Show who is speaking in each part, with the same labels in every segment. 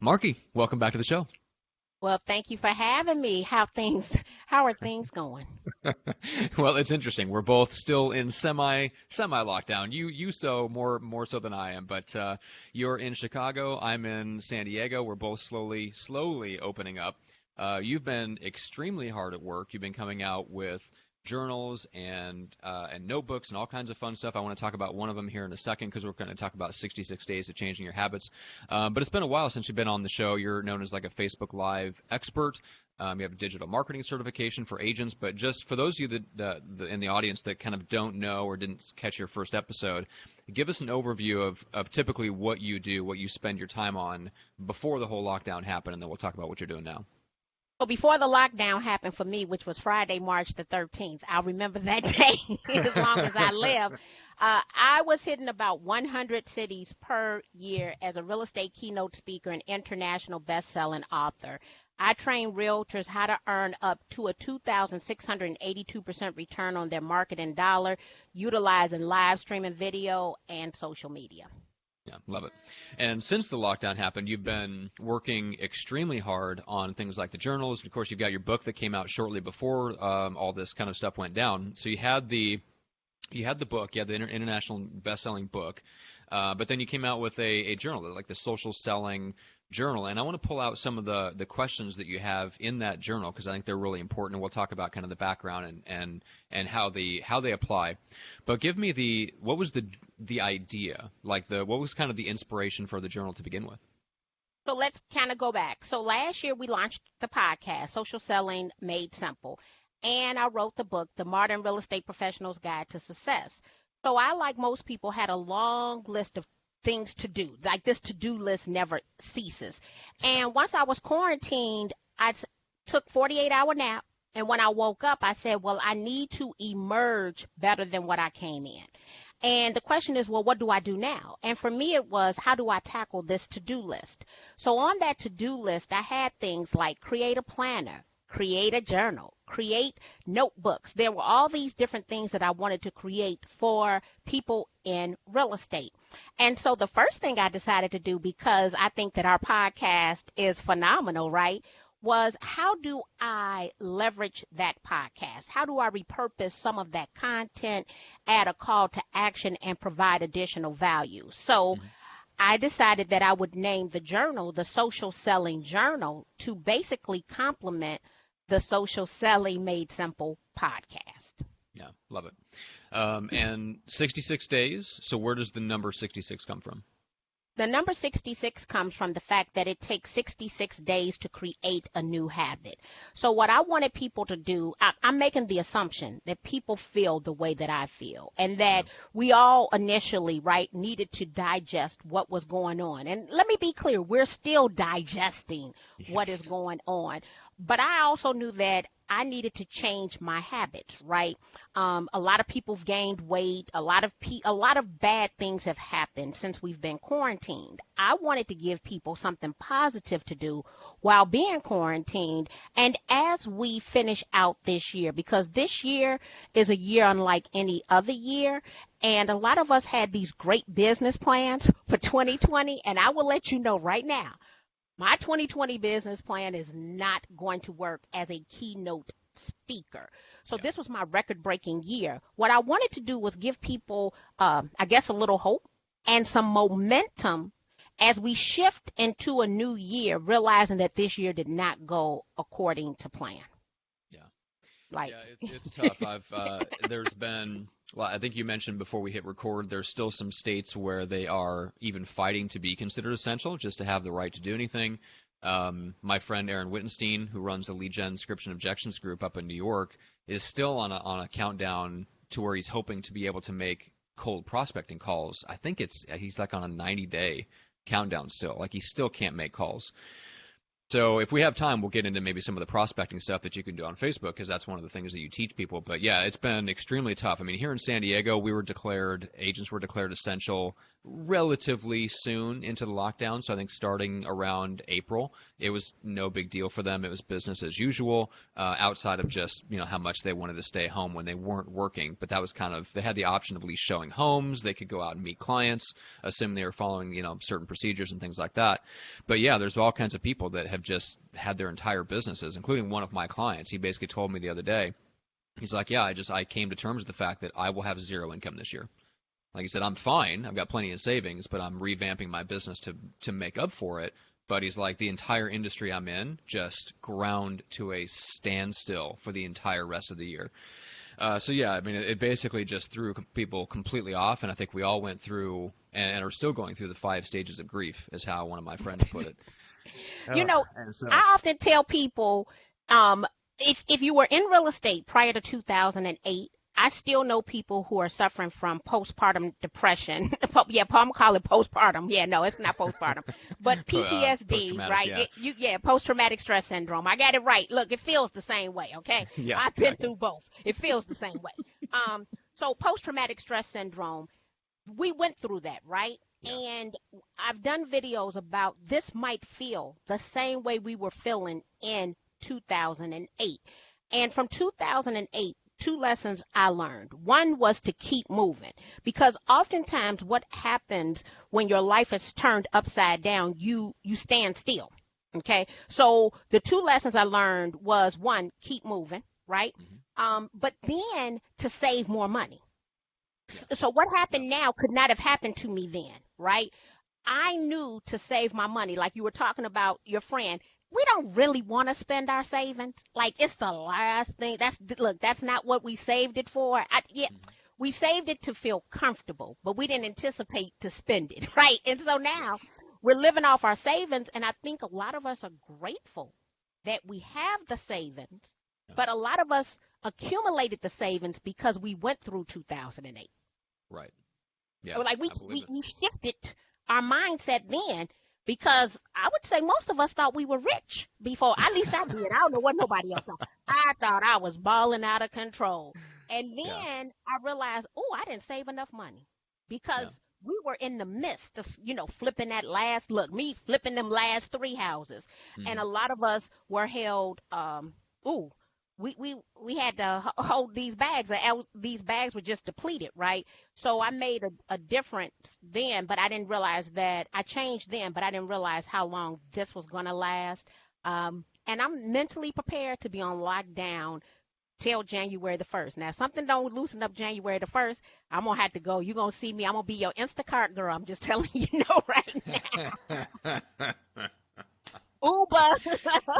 Speaker 1: Marki, welcome back to the show.
Speaker 2: Well, thank you for having me. How are things going?
Speaker 1: Well, it's interesting. We're both still in semi lockdown. You so more so than I am, but you're in Chicago. I'm in San Diego. We're both slowly opening up. You've been extremely hard at work. You've been coming out with journals and notebooks and all kinds of fun stuff. I want to talk about one of them here in a second because we're going to talk about 66 days of changing your habits. But it's been a while since you've been on the show. You're known as like a Facebook Live expert. You have a digital marketing certification for agents, but just for those of you that in the audience that kind of don't know or didn't catch your first episode, give us an overview of typically what you do, what you spend your time on before the whole lockdown happened, and then we'll talk about what you're doing now.
Speaker 2: So before the lockdown happened for me, which was Friday, March the 13th, I'll remember that day as long as I live. I was hitting about 100 cities per year as a real estate keynote speaker and international best-selling author. I train realtors how to earn up to a 2,682% return on their marketing dollar, utilizing live streaming video and social media.
Speaker 1: Yeah, love it. And since the lockdown happened, you've been working extremely hard on things like the journals. Of course, you've got your book that came out shortly before all this kind of stuff went down. So you had the book, you had the international best-selling book, but then you came out with a journal, like the social selling journal. And I want to pull out some of the questions that you have in that journal because I think they're really important. And we'll talk about kind of the background and how they apply. But give me what was the idea, like what was kind of the inspiration for the journal to begin with?
Speaker 2: So let's kind of go back. So last year we launched the podcast, Social Selling Made Simple, and I wrote the book, The Modern Real Estate Professional's Guide to Success. So I, like most people, had a long list of things to do. Like this to-do list never ceases. And once I was quarantined, I took 48-hour nap. And when I woke up, I said, well, I need to emerge better than what I came in. And the question is, well, what do I do now? And for me, it was, how do I tackle this to-do list? So on that to-do list, I had things like create a planner, create a journal, create notebooks. There were all these different things that I wanted to create for people in real estate. And so the first thing I decided to do, because I think that our podcast is phenomenal, right, was how do I leverage that podcast? How do I repurpose some of that content, add a call to action, and provide additional value? So I decided that I would name the journal the Social Selling Journal to basically complement the Social Selling Made Simple podcast.
Speaker 1: Yeah, love it. And 66 days, so where does the number 66 come from?
Speaker 2: The number 66 comes from the fact that it takes 66 days to create a new habit. So what I wanted people to do, I'm making the assumption that people feel the way that I feel, and that we all initially, right, needed to digest what was going on. And let me be clear, we're still digesting what is going on. But I also knew that I needed to change my habits, right? A lot of people have gained weight. A lot of bad things have happened since we've been quarantined. I wanted to give people something positive to do while being quarantined. And as we finish out this year, because this year is a year unlike any other year, and a lot of us had these great business plans for 2020, and I will let you know right now, my 2020 business plan is not going to work as a keynote speaker. So this was my record-breaking year. What I wanted to do was give people, I guess, a little hope and some momentum as we shift into a new year, realizing that this year did not go according to plan.
Speaker 1: It's tough. There's been, well, I think you mentioned before we hit record, there's still some states where they are even fighting to be considered essential, just to have the right to do anything. My friend Aaron Wittenstein, who runs the Lead Gen Description Objections group up in New York, is still on a countdown to where he's hoping to be able to make cold prospecting calls. I think he's like on a 90-day countdown still. Like he still can't make calls. So if we have time, we'll get into maybe some of the prospecting stuff that you can do on Facebook, because that's one of the things that you teach people. But yeah, it's been extremely tough. I mean, here in San Diego, agents were declared essential relatively soon into the lockdown. So I think starting around April, it was no big deal for them. It was business as usual, outside of just, how much they wanted to stay home when they weren't working. But that was they had the option of at least showing homes. They could go out and meet clients, assuming they were following, certain procedures and things like that. But yeah, there's all kinds of people that have just had their entire businesses, including one of my clients. He basically told me the other day, he's like, yeah, I came to terms with the fact that I will have zero income this year. Like he said, I'm fine. I've got plenty of savings, but I'm revamping my business to make up for it. But he's like, the entire industry I'm in just ground to a standstill for the entire rest of the year. So yeah, I mean, it basically just threw people completely off, and I think we all went through and are still going through the 5 stages of grief, is how one of my friends put it.
Speaker 2: I often tell people, if you were in real estate prior to 2008, I still know people who are suffering from postpartum depression. Yeah, Paul call it postpartum. Yeah, no, it's not postpartum, but PTSD, right?
Speaker 1: Yeah.
Speaker 2: Post-traumatic stress syndrome. I got it right. Look, it feels the same way. Okay,
Speaker 1: Yeah,
Speaker 2: I've been through both. It feels the same way. So post-traumatic stress syndrome, we went through that, right?
Speaker 1: Yeah.
Speaker 2: And I've done videos about this might feel the same way we were feeling in 2008. And from 2008, 2 lessons I learned. One was to keep moving, because oftentimes what happens when your life is turned upside down, you stand still. Okay. So the 2 lessons I learned was, 1, keep moving, right?
Speaker 1: Mm-hmm.
Speaker 2: But then to save more money. So what happened now could not have happened to me then, right? I knew to save my money, like you were talking about your friend. We don't really want to spend our savings. Like, it's the last thing. That's not what we saved it for. We saved it to feel comfortable, but we didn't anticipate to spend it, right? And so now we're living off our savings, and I think a lot of us are grateful that we have the savings, but a lot of us accumulated the savings because we went through 2008.
Speaker 1: Right. Yeah.
Speaker 2: Like we shifted our mindset then, because I would say most of us thought we were rich before. At least I did. I don't know what nobody else thought. I thought I was balling out of control. And then I realized, I didn't save enough money, because we were in the midst of, flipping flipping them last 3 houses. Mm-hmm. And a lot of us were held, we had to hold these bags. These bags were just depleted, right? So I made a difference then, but I didn't realize that. I changed then, but I didn't realize how long this was going to last. And I'm mentally prepared to be on lockdown till January the 1st. Now, if something don't loosen up January the 1st, I'm going to have to go. You're going to see me. I'm going to be your Instacart girl. I'm just telling you right now. Uber.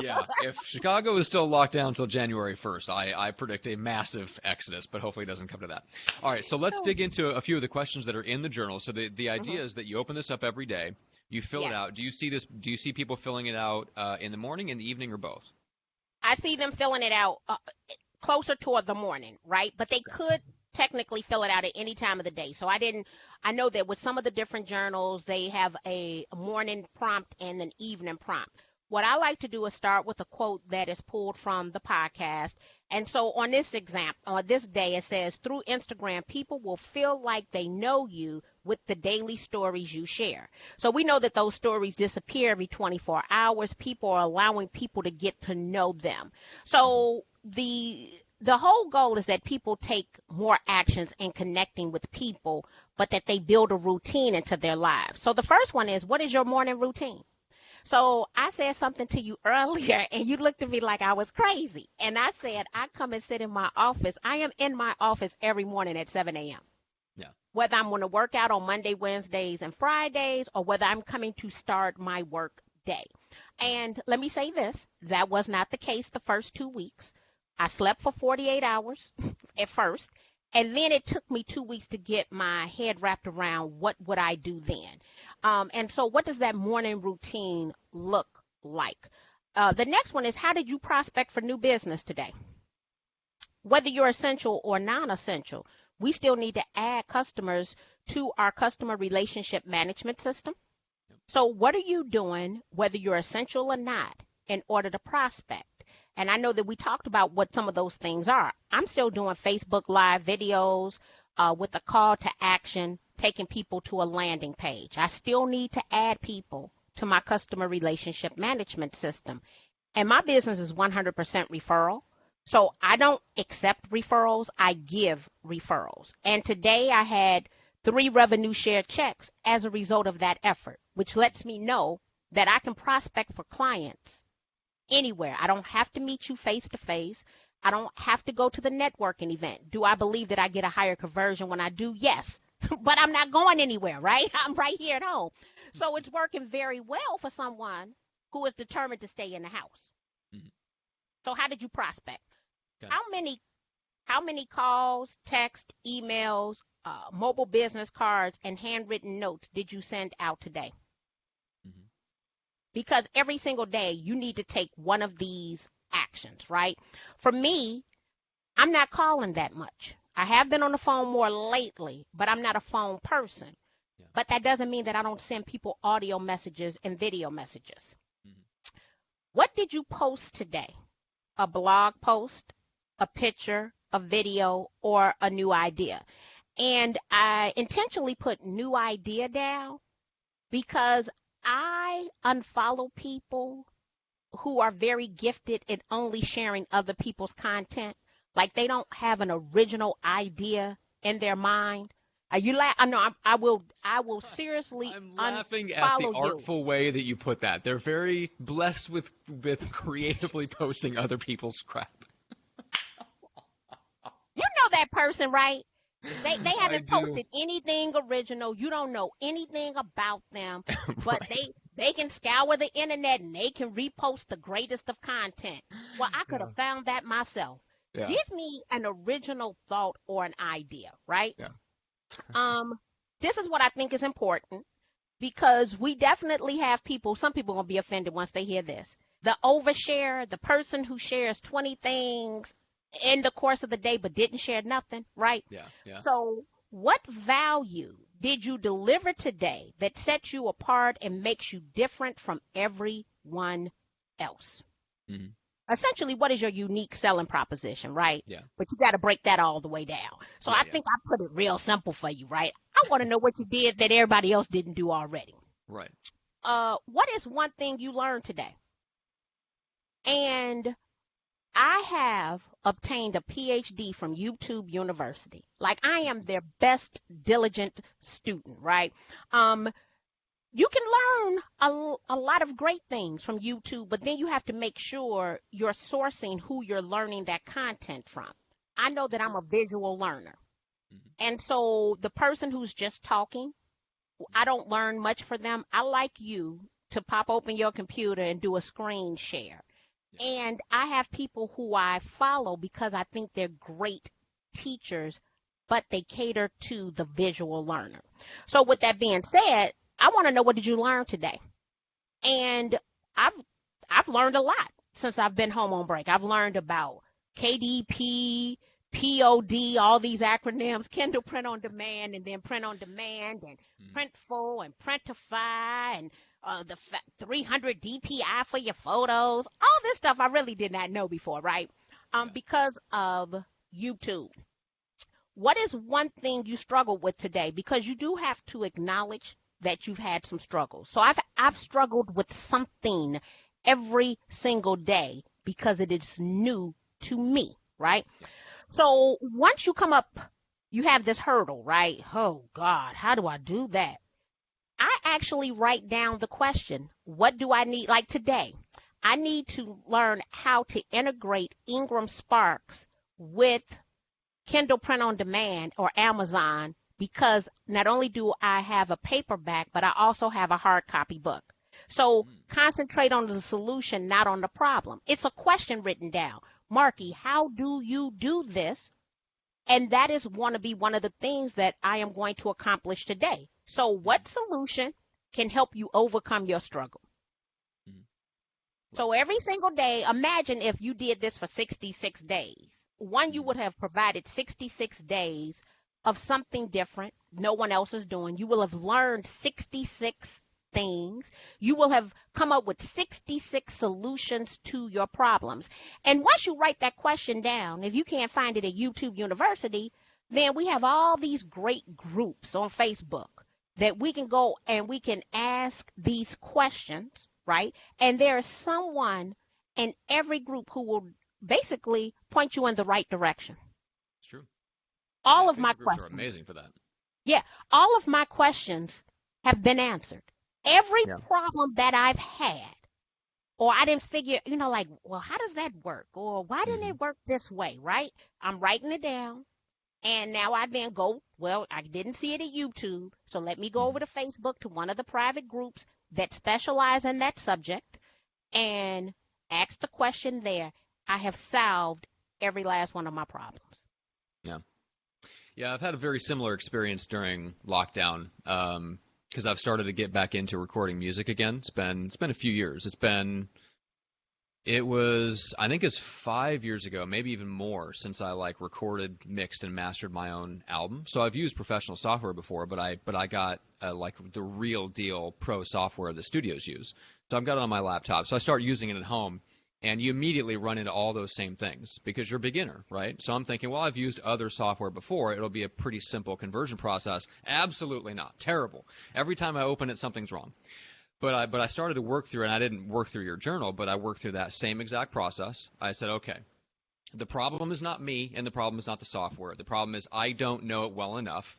Speaker 1: Yeah, if Chicago is still locked down until January 1st, I predict a massive exodus, but hopefully it doesn't come to that. All right, so let's dig into a few of the questions that are in the journal. So the idea is that you open this up every day, you fill it out. Do you see people filling it out in the morning, in the evening, or both?
Speaker 2: I see them filling it out closer toward the morning, right? But they could technically fill it out at any time of the day. So I know that with some of the different journals, they have a morning prompt and an evening prompt. What I like to do is start with a quote that is pulled from the podcast. And so on this day, it says, through Instagram, people will feel like they know you with the daily stories you share. So we know that those stories disappear every 24 hours. People are allowing people to get to know them. So the whole goal is that people take more actions in connecting with people, but that they build a routine into their lives. So the first one is, what is your morning routine? So I said something to you earlier, and you looked at me like I was crazy. And I said, I come and sit in my office. I am in my office every morning at 7 a.m.
Speaker 1: Yeah.
Speaker 2: Whether I'm going to work out on Monday, Wednesdays, and Fridays, or whether I'm coming to start my work day. And let me say this, that was not the case the first 2 weeks. I slept for 48 hours at first, and then it took me 2 weeks to get my head wrapped around what would I do then. And so what does that morning routine look like? The next one is, how did you prospect for new business today? Whether you're essential or non-essential, we still need to add customers to our customer relationship management system. So what are you doing, whether you're essential or not, in order to prospect. And I know that we talked about what some of those things are. I'm still doing Facebook Live videos with a call to action, taking people to a landing page. I still need to add people to my customer relationship management system. And my business is 100% referral. So I don't accept referrals. I give referrals. And today I had 3 revenue share checks as a result of that effort, which lets me know that I can prospect for clients anywhere. I don't have to meet you face to face. I don't have to go to the networking event. Do I believe that I get a higher conversion when I do? Yes. But I'm not going anywhere, right? I'm right here at home. So it's working very well for someone who is determined to stay in the house.
Speaker 1: Mhm.
Speaker 2: So how did you prospect?
Speaker 1: Okay.
Speaker 2: How many calls, text, emails, mobile business cards, and handwritten notes did you send out today?
Speaker 1: Mhm.
Speaker 2: Because every single day you need to take one of these actions, right? For me, I'm not calling that much. I have been on the phone more lately, but I'm not a phone person.
Speaker 1: Yeah.
Speaker 2: But that doesn't mean that I don't send people audio messages and video messages.
Speaker 1: Mhm.
Speaker 2: What did you post today? A blog post, a picture, a video, or a new idea? And I intentionally put new idea down because I unfollow people who are very gifted at only sharing other people's content. Like they don't have an original idea in their mind. I know I will seriously
Speaker 1: I'm laughing at the
Speaker 2: unfollow you.
Speaker 1: artful way that you put that. They're very blessed with creatively posting other people's crap.
Speaker 2: You know that person, right? They
Speaker 1: I
Speaker 2: haven't
Speaker 1: do.
Speaker 2: posted anything original. You don't know anything about them, but
Speaker 1: Right.
Speaker 2: they can scour the internet and they can repost the greatest of content. Well, I could
Speaker 1: Yeah.
Speaker 2: have found that myself.
Speaker 1: Yeah.
Speaker 2: Give me an original thought or an idea, right?
Speaker 1: Yeah.
Speaker 2: Um, this is what I think is important because we definitely have people, some people are going to be offended once they hear this. The overshare, the person who shares 20 things in the course of the day but didn't share nothing, right?
Speaker 1: Yeah. Yeah.
Speaker 2: So, what value did you deliver today that sets you apart and makes you different from everyone else?
Speaker 1: Mhm.
Speaker 2: Essentially, what is your unique selling proposition, right?
Speaker 1: Yeah.
Speaker 2: But you got to break that all the way down. So
Speaker 1: Yeah.
Speaker 2: I
Speaker 1: Yeah.
Speaker 2: think I put it real simple for you, right? I want to know what you did that everybody else didn't do already.
Speaker 1: Right.
Speaker 2: What is one thing you learned today? And I have obtained a PhD from YouTube University. Like I am their best diligent student, right? Um, you can learn a lot of great things from YouTube, but then you have to make sure you're sourcing who you're learning that content from. I know that I'm a visual learner.
Speaker 1: Mhm.
Speaker 2: And so the person who's just talking, I don't learn much for them. I like you to pop open your computer and do a screen share.
Speaker 1: Yeah.
Speaker 2: And I have people who I follow because I think they're great teachers, but they cater to the visual learner. So with that being said, I want to know, what did you learn today? And I've I've learned a lot since I've been home on break. I've learned about KDP, POD, all these acronyms, Kindle Print on Demand, and then Print on Demand, and
Speaker 1: Mhm.
Speaker 2: Printful, and Printify, and the 300 DPI for your photos. All this stuff I really did not know before, right?
Speaker 1: Yeah.
Speaker 2: Because of YouTube. What is one thing you struggled with today? Because you do have to acknowledge that you've had some struggles. So I've struggled with something every single day because it is new to me, right?
Speaker 1: Yeah.
Speaker 2: So once you come up, you have this hurdle, right? Oh God, how do I do that? I actually write down the question, what do I need? Like today, I need to learn how to integrate Ingram Sparks with Kindle Print on Demand or Amazon, because not only do I have a paperback, but I also have a hard copy book. So
Speaker 1: Mm.
Speaker 2: concentrate on the solution, not on the problem. It's a question written down. Marki, how do you do this? And that is going to be one of the things that I am going to accomplish today. So
Speaker 1: Mhm.
Speaker 2: what solution can help you overcome your struggle?
Speaker 1: Mhm. Right.
Speaker 2: So every single day, imagine if you did this for 66 days. One, you
Speaker 1: Mhm.
Speaker 2: would have provided 66 days of something different no one else is doing. You will have learned 66 things, you will have come up with 66 solutions to your problems. And once you write that question down, if you can't find it at YouTube University, then we have all these great groups on Facebook that we can go and we can ask these questions, right? And there is someone in every group who will basically point you in the right direction.
Speaker 1: It's true.
Speaker 2: All
Speaker 1: Yeah,
Speaker 2: of my
Speaker 1: Facebook groups
Speaker 2: questions.
Speaker 1: are amazing for that.
Speaker 2: Yeah, all of my questions have been answered. Every
Speaker 1: Yeah.
Speaker 2: problem that I've had, or I didn't figure, like, well, how does that work? Or why didn't
Speaker 1: Mhm.
Speaker 2: it work this way, right? I'm writing it down. And now I then go, well, I didn't see it at YouTube, so let me go over
Speaker 1: Mhm.
Speaker 2: to Facebook to one of the private groups that specialize in that subject and ask the question there. I have solved every last one of my problems.
Speaker 1: Yeah. Yeah, I've had a very similar experience during lockdown, because I've started to get back into recording music again. It's been a few years. I think it's 5 years ago, maybe even more, since I like recorded, mixed, and mastered my own album. So I've used professional software before, but I got like the real deal pro software the studios use. So I've got it on my laptop. So I start using it at home, and you immediately run into all those same things because you're a beginner, right? So I'm thinking, well, I've used other software before. It'll be a pretty simple conversion process. Absolutely not. Terrible. Every time I open it, something's wrong. But I started to work through it, and I didn't work through your journal, but I worked through that same exact process. I said, okay, the problem is not me, and the problem is not the software. The problem is I don't know it well enough,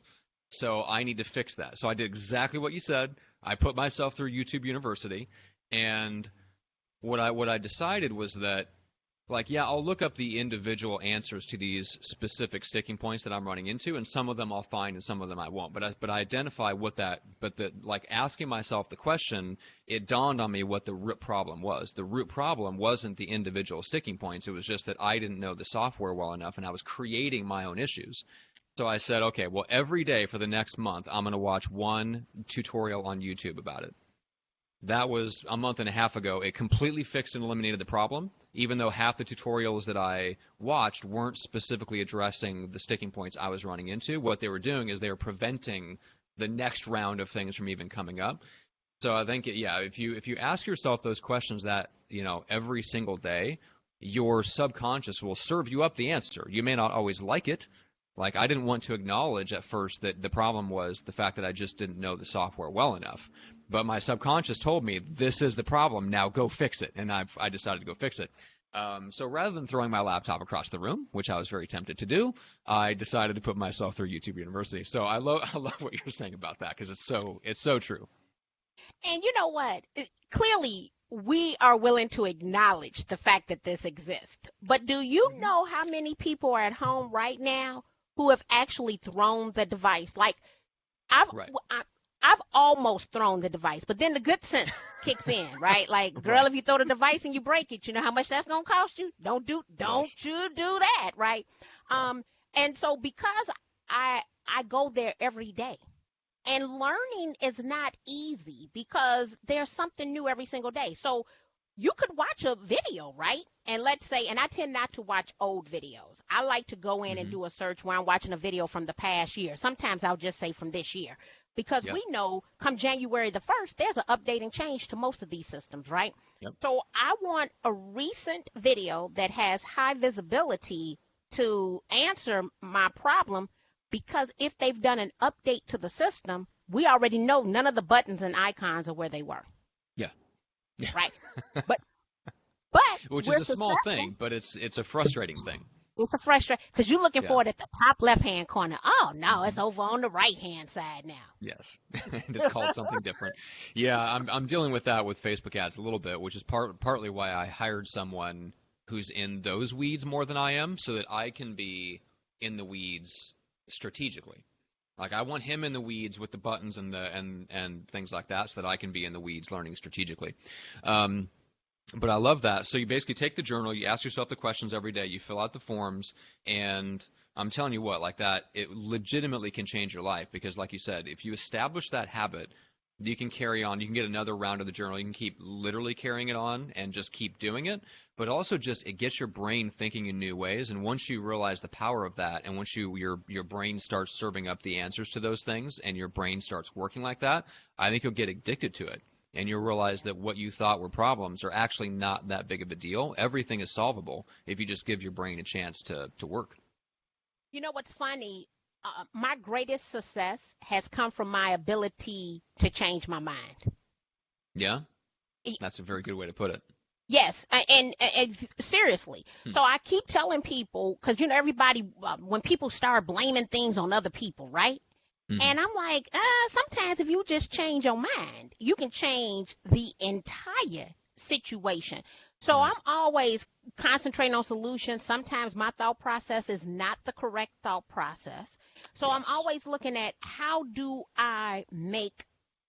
Speaker 1: so I need to fix that. So I did exactly what you said. I put myself through YouTube University, and what I decided was that, like, yeah, I'll look up the individual answers to these specific sticking points that I'm running into, and some of them I'll find and some of them I won't. But I identify what that, like, asking myself the question, it dawned on me what the root problem was. The root problem wasn't the individual sticking points. It was just that I didn't know the software well enough, and I was creating my own issues. So I said, okay, well, every day for the next month, I'm going to watch one tutorial on YouTube about it. That was a month and a half ago. It completely fixed and eliminated the problem, even though half the tutorials that I watched weren't specifically addressing the sticking points I was running into. What they were doing is they were preventing the next round of things from even coming up. So I think, yeah, if you ask yourself those questions that, every single day, your subconscious will serve you up the answer. You may not always like it. Like, I didn't want to acknowledge at first that the problem was the fact that I just didn't know the software well enough. But my subconscious told me, this is the problem, now go fix it. And I decided to go fix it. So rather than throwing my laptop across the room, which I was very tempted to do, I decided to put myself through YouTube University. So I love what you're saying about that, because it's so true.
Speaker 2: And you know what? Clearly, we are willing to acknowledge the fact that this exists. But do you
Speaker 1: Mm-hmm.
Speaker 2: know how many people are at home right now who have actually thrown the device? Like, I've
Speaker 1: Right.
Speaker 2: I- I've almost thrown the device, but then the good sense kicks in, right? Like, girl,
Speaker 1: Right.
Speaker 2: if you throw the device and you break it, you know how much that's gonna cost you? Don't
Speaker 1: Yes.
Speaker 2: you do that, right?
Speaker 1: Yeah.
Speaker 2: And so because I go there every day, and learning is not easy because there's something new every single day. So you could watch a video, right? And let's say, and I tend not to watch old videos. I like to go in and
Speaker 1: Mm-hmm.
Speaker 2: do a search where I'm watching a video from the past year. Sometimes I'll just say from this year because
Speaker 1: Yep.
Speaker 2: we know come January the 1st, there's an updating change to most of these systems, right?
Speaker 1: Yep.
Speaker 2: So I want a recent video that has high visibility to answer my problem because if they've done an update to the system, we already know none of the buttons and icons are where they were,
Speaker 1: Yeah. Yeah.
Speaker 2: right? But but
Speaker 1: Which
Speaker 2: we're
Speaker 1: is a small
Speaker 2: successful.
Speaker 1: thing, but it's a frustrating thing.
Speaker 2: It's a frustration because you're looking
Speaker 1: Yeah.
Speaker 2: for it at the top left-hand corner. Oh no, it's
Speaker 1: Mm-hmm.
Speaker 2: over on the right-hand side now.
Speaker 1: Yes. It's called something different. Yeah, I'm dealing with that with Facebook ads a little bit, which is partly why I hired someone who's in those weeds more than I am, so that I can be in the weeds strategically. Like, I want him in the weeds with the buttons and things like that, so that I can be in the weeds learning strategically. But I love that. So you basically take the journal, you ask yourself the questions every day, you fill out the forms, and I'm telling you what, like that, it legitimately can change your life because, like you said, if you establish that habit, you can carry on. You can get another round of the journal. You can keep literally carrying it on and just keep doing it. But also just it gets your brain thinking in new ways. And once you realize the power of that, and once your brain starts serving up the answers to those things, and your brain starts working like that, I think you'll get addicted to it. and you'll realize that what you thought were problems are actually not that big of a deal. Everything is solvable if you just give your brain a chance to work.
Speaker 2: You know what's funny? My greatest success has come from my ability to change my mind.
Speaker 1: Yeah, that's a very good way to put it.
Speaker 2: Yes, and seriously.
Speaker 1: Hmm.
Speaker 2: So I keep telling people, because everybody, when people start blaming things on other people, right?
Speaker 1: Mm-hmm.
Speaker 2: And I'm like, sometimes if you just change your mind, you can change the entire situation. So
Speaker 1: Right.
Speaker 2: I'm always concentrating on solutions. Sometimes my thought process is not the correct thought process. So I'm
Speaker 1: Yes.
Speaker 2: always looking at how do I make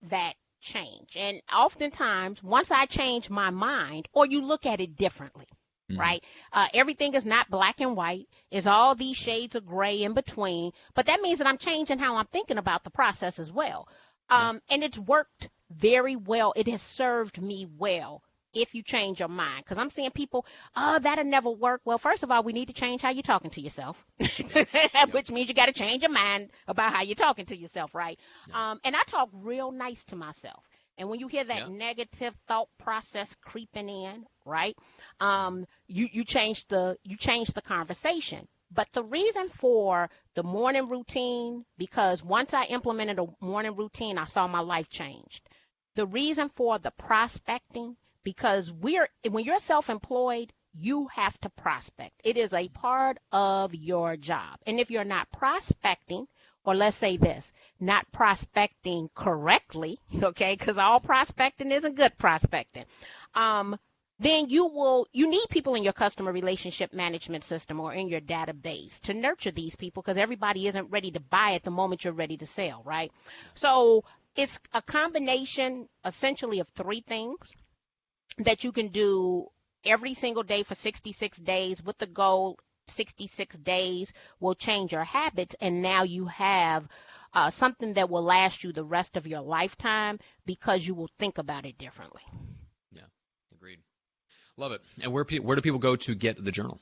Speaker 2: that change? And oftentimes, once I change my mind, or you look at it differently,
Speaker 1: Mm-hmm.
Speaker 2: right? Everything is not black and white. It's all these shades of gray in between. But that means that I'm changing how I'm thinking about the process as well.
Speaker 1: Yeah.
Speaker 2: And it's worked very well. It has served me well if you change your mind. Because I'm seeing people, that'll never work. Well, first of all, we need to change how you're talking to yourself,
Speaker 1: Yep. Yep.
Speaker 2: which means you got to change your mind about how you're talking to yourself, right?
Speaker 1: Yeah.
Speaker 2: And I talk real nice to myself. And when you hear that
Speaker 1: Yeah.
Speaker 2: negative thought process creeping in, right?
Speaker 1: Mm-hmm.
Speaker 2: You change the conversation. But the reason for the morning routine, because once I implemented a morning routine, I saw my life changed. The reason for the prospecting, because when you're self-employed, you have to prospect. It is a part of your job. And if you're not prospecting, or let's say this, not prospecting correctly, okay, because all prospecting isn't good prospecting. Then you need people in your customer relationship management system or in your database to nurture these people, because everybody isn't ready to buy at the moment you're ready to sell, right? So it's a combination essentially of three things that you can do every single day for 66 days with the goal 66 days will change your habits, and now you have something that will last you the rest of your lifetime because you will think about it differently.
Speaker 1: Yeah. Agreed. Love it. And where do people go to get the journal?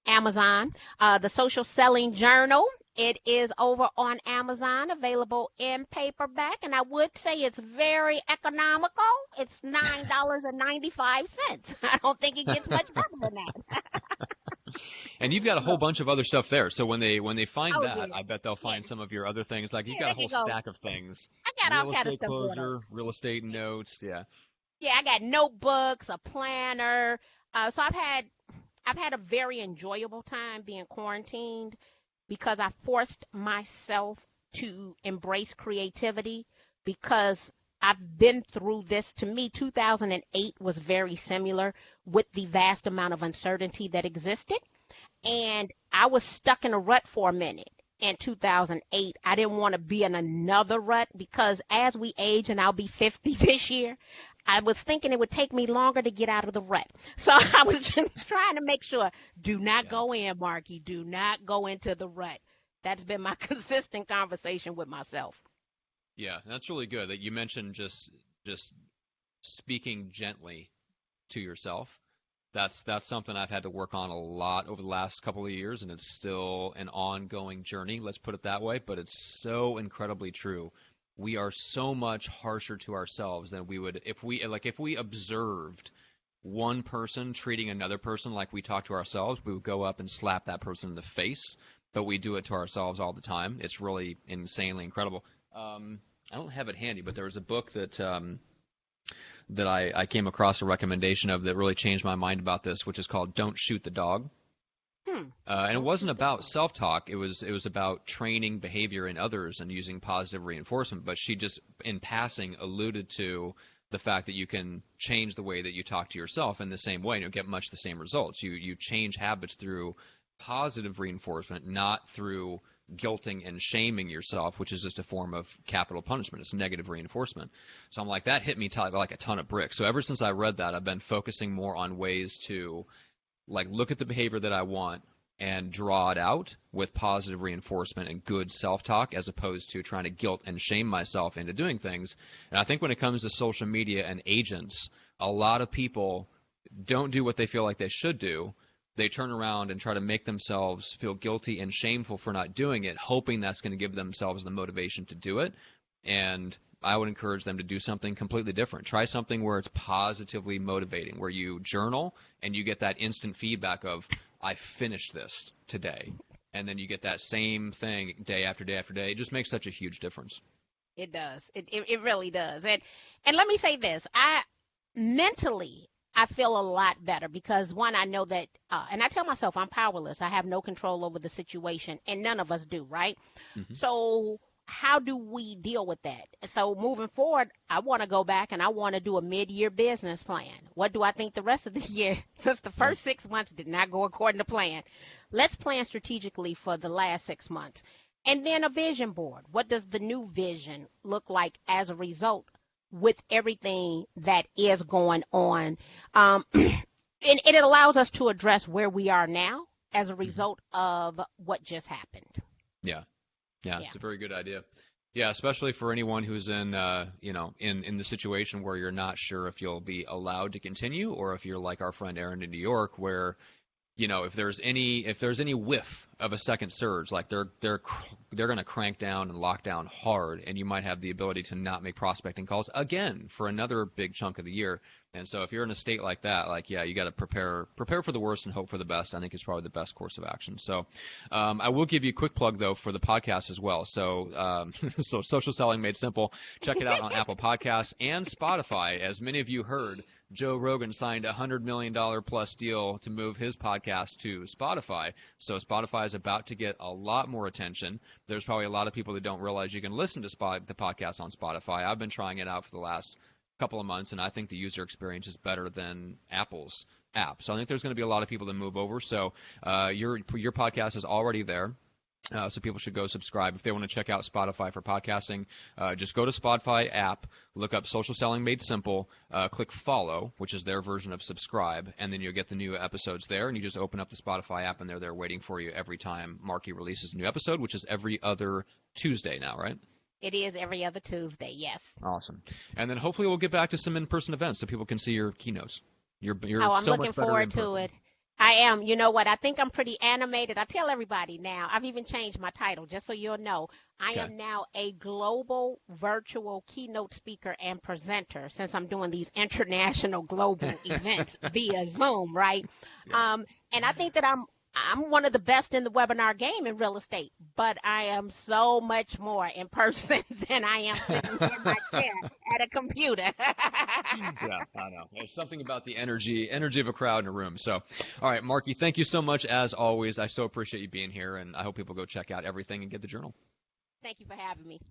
Speaker 2: Amazon, the Social Selling Journal. It is over on Amazon, available in paperback, and I would say it's very economical. It's $9.95. I don't think it gets much better than that.
Speaker 1: And you've got a whole
Speaker 2: Look,
Speaker 1: bunch of other stuff there. So when they find
Speaker 2: oh
Speaker 1: that,
Speaker 2: yeah,
Speaker 1: I bet they'll
Speaker 2: yeah,
Speaker 1: find some of your other things. Like you've
Speaker 2: yeah.
Speaker 1: got a
Speaker 2: They
Speaker 1: whole
Speaker 2: can go.
Speaker 1: stack of things.
Speaker 2: I got all
Speaker 1: Real
Speaker 2: kind of
Speaker 1: estate
Speaker 2: stuff going on.
Speaker 1: closer, real estate notes. Yeah.
Speaker 2: Yeah, I got notebooks, a planner. So I've had a very enjoyable time being quarantined because I forced myself to embrace creativity, because I've been through this. To me, 2008 was very similar with the vast amount of uncertainty that existed. And I was stuck in a rut for a minute in 2008. I didn't want to be in another rut, because as we age, and I'll be 50 this year, I was thinking it would take me longer to get out of the rut. So I was just trying to make sure, do not
Speaker 1: Yeah.
Speaker 2: go in, Marky. Do not go into the rut. That's been my consistent conversation with myself.
Speaker 1: Yeah. That's really good that you mentioned just speaking gently to yourself. That's something I've had to work on a lot over the last couple of years, and it's still an ongoing journey, let's put it that way, but it's so incredibly true. We are so much harsher to ourselves than we would if we observed one person treating another person like we talk to ourselves, we would go up and slap that person in the face, but we do it to ourselves all the time. It's really insanely incredible. I don't have it handy, but there was a book that I came across a recommendation of that really changed my mind about this, which is called "Don't Shoot the Dog." And it
Speaker 2: Don't
Speaker 1: wasn't
Speaker 2: shoot the
Speaker 1: about
Speaker 2: dog.
Speaker 1: self-talk. It was about training behavior in others and using positive reinforcement. But she just, in passing, alluded to the fact that you can change the way that you talk to yourself in the same way, and you'll get much the same results. You change habits through positive reinforcement, not through guilting and shaming yourself, which is just a form of capital punishment. It's negative reinforcement. So I'm like, that hit me like a ton of bricks. So ever since I read that, I've been focusing more on ways to like look at the behavior that I want and draw it out with positive reinforcement and good self-talk, as opposed to trying to guilt and shame myself into doing things. And I think when it comes to social media and agents, a lot of people don't do what they feel like they should do. They turn around and try to make themselves feel guilty and shameful for not doing it, hoping that's going to give themselves the motivation to do it. And I would encourage them to do something completely different. Try something where it's positively motivating, where you journal and you get that instant feedback of, I finished this today. And then you get that same thing day after day after day. It just makes such a huge difference.
Speaker 2: It does. It really does. And let me say this. I feel a lot better because, one, I know that, and I tell myself I'm powerless. I have no control over the situation, and none of us do, right?
Speaker 1: Mm-hmm.
Speaker 2: So how do we deal with that? So moving forward, I want to go back and I want to do a mid-year business plan. What do I think the rest of the year, since the first 6 months did not go according to plan? Let's plan strategically for the last 6 months. And then a vision board. What does the new vision look like as a result with everything that is going on? And it allows us to address where we are now as a result of what just happened.
Speaker 1: Yeah, it's a very good idea. Yeah, especially for anyone who's in, in the situation where you're not sure if you'll be allowed to continue, or if you're like our friend Aaron in New York, where, if there's any whiff of a second surge, like they're going to crank down and lock down hard, and you might have the ability to not make prospecting calls again for another big chunk of the year. And so if you're in a state like that, you got to prepare for the worst and hope for the best. I think is probably the best course of action. So I will give you a quick plug, though, for the podcast as well. So so Social Selling Made Simple, check it out on Apple Podcasts and Spotify. As many of you heard, Joe Rogan signed a $100 million plus deal to move his podcast to Spotify. So Spotify is about to get a lot more attention. There's probably a lot of people that don't realize you can listen to the podcast on Spotify. I've been trying it out for the last couple of months, and I think the user experience is better than Apple's app. So I think there's going to be a lot of people that move over. So your podcast is already there. So people should go subscribe. If they want to check out Spotify for podcasting, just go to Spotify app, look up Social Selling Made Simple, click follow, which is their version of subscribe, and then you'll get the new episodes there, and you just open up the Spotify app, and they're there waiting for you every time Marki releases a new episode, which is every other Tuesday now, right?
Speaker 2: It is every other Tuesday, yes.
Speaker 1: Awesome. And then hopefully we'll get back to some in-person events so people can see your keynotes. You're
Speaker 2: I'm
Speaker 1: so
Speaker 2: looking
Speaker 1: much better
Speaker 2: forward to it. I am. You know what? I think I'm pretty animated. I tell everybody now. I've even changed my title, just so you'll know. I am now a global virtual keynote speaker and presenter, since I'm doing these international global events via Zoom, right? Yeah. And I think that I'm one of the best in the webinar game in real estate, but I am so much more in person than I am sitting in my chair at a computer.
Speaker 1: Yeah, I know. There's something about the energy of a crowd in a room. So, all right, Marki, thank you so much as always. I so appreciate you being here, and I hope people go check out everything and get the journal.
Speaker 2: Thank you for having me.